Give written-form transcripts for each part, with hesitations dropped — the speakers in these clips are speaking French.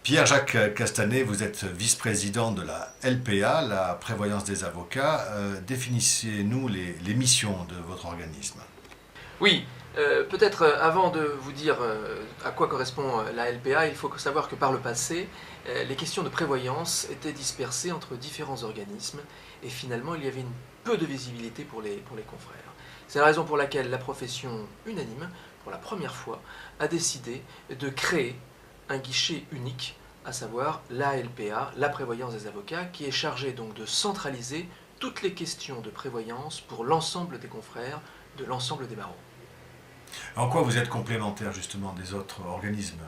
Pierre-Jacques Castanet, vous êtes vice-président de la LPA, la prévoyance des avocats. Définissez-nous les missions de votre organisme. Oui, peut-être avant de vous dire à quoi correspond la LPA, il faut savoir que par le passé, les questions de prévoyance étaient dispersées entre différents organismes et finalement il y avait peu de visibilité pour les confrères. C'est la raison pour laquelle la profession unanime, pour la première fois, a décidé de créer un guichet unique, à savoir la LPA, la prévoyance des avocats, qui est chargée donc de centraliser toutes les questions de prévoyance pour l'ensemble des confrères de l'ensemble des barreaux. En quoi vous êtes complémentaire justement des autres organismes?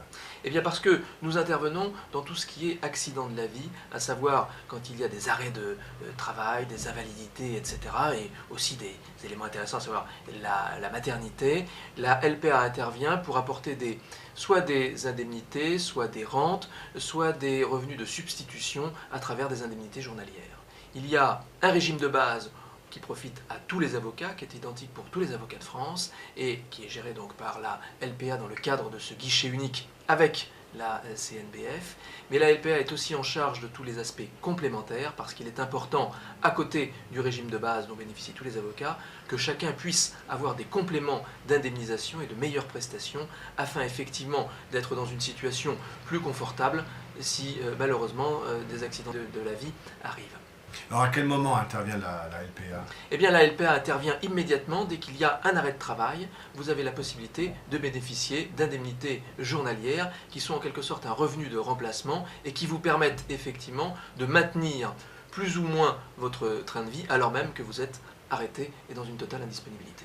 Eh bien parce que nous intervenons dans tout ce qui est accident de la vie, à savoir quand il y a des arrêts de travail, des invalidités, etc. Et aussi des éléments intéressants, à savoir la maternité. La LPA intervient pour apporter soit des indemnités, soit des rentes, soit des revenus de substitution à travers des indemnités journalières. Il y a un régime de base qui profite à tous les avocats, qui est identique pour tous les avocats de France et qui est géré donc par la LPA dans le cadre de ce guichet unique avec la CNBF. Mais la LPA est aussi en charge de tous les aspects complémentaires parce qu'il est important, à côté du régime de base dont bénéficient tous les avocats, que chacun puisse avoir des compléments d'indemnisation et de meilleures prestations afin effectivement d'être dans une situation plus confortable si malheureusement des accidents de la vie arrivent. Alors à quel moment intervient la LPA? Eh bien la LPA intervient immédiatement dès qu'il y a un arrêt de travail. Vous avez la possibilité de bénéficier d'indemnités journalières qui sont en quelque sorte un revenu de remplacement et qui vous permettent effectivement de maintenir plus ou moins votre train de vie alors même que vous êtes arrêté et dans une totale indisponibilité.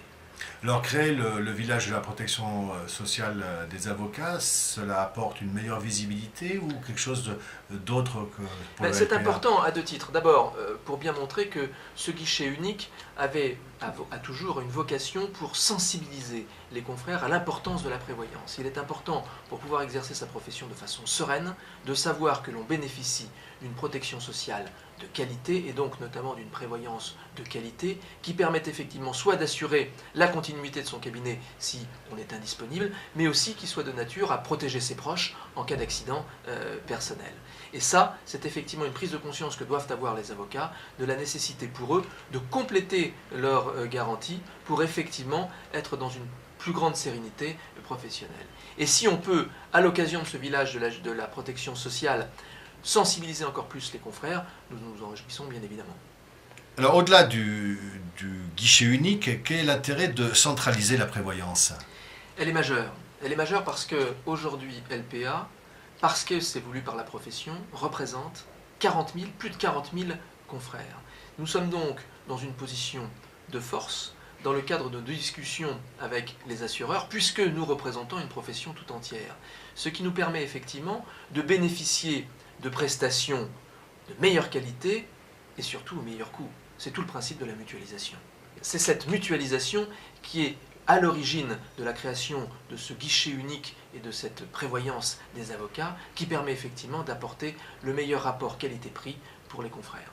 Alors créer le village de la protection sociale des avocats, cela apporte une meilleure visibilité ou quelque chose d'autre que pour la C'est LPA? important à deux titres. D'abord, pour bien montrer que ce guichet unique a toujours une vocation pour sensibiliser les confrères à l'importance de la prévoyance. Il est important, pour pouvoir exercer sa profession de façon sereine, de savoir que l'on bénéficie d'une protection sociale de qualité et donc notamment d'une prévoyance de qualité qui permet effectivement soit d'assurer la continuité de son cabinet si on est indisponible, mais aussi qui soit de nature à protéger ses proches en cas d'accident personnel. Et ça, c'est effectivement une prise de conscience que doivent avoir les avocats de la nécessité pour eux de compléter leurs garanties pour effectivement être dans une plus grande sérénité professionnelle. Et si on peut, à l'occasion de ce village de la protection sociale, sensibiliser encore plus les confrères, nous nous en réjouissons bien évidemment. Alors au-delà du guichet unique, quel est l'intérêt de centraliser la prévoyance? Elle est majeure. Elle est majeure parce qu'aujourd'hui, LPA, parce que c'est voulu par la profession, représente plus de 40 000 confrères. Nous sommes donc dans une position de force dans le cadre de discussions avec les assureurs, puisque nous représentons une profession tout entière. Ce qui nous permet effectivement de bénéficier de prestations de meilleure qualité et surtout au meilleur coût. C'est tout le principe de la mutualisation. C'est cette mutualisation qui est à l'origine de la création de ce guichet unique et de cette prévoyance des avocats qui permet effectivement d'apporter le meilleur rapport qualité-prix pour les confrères.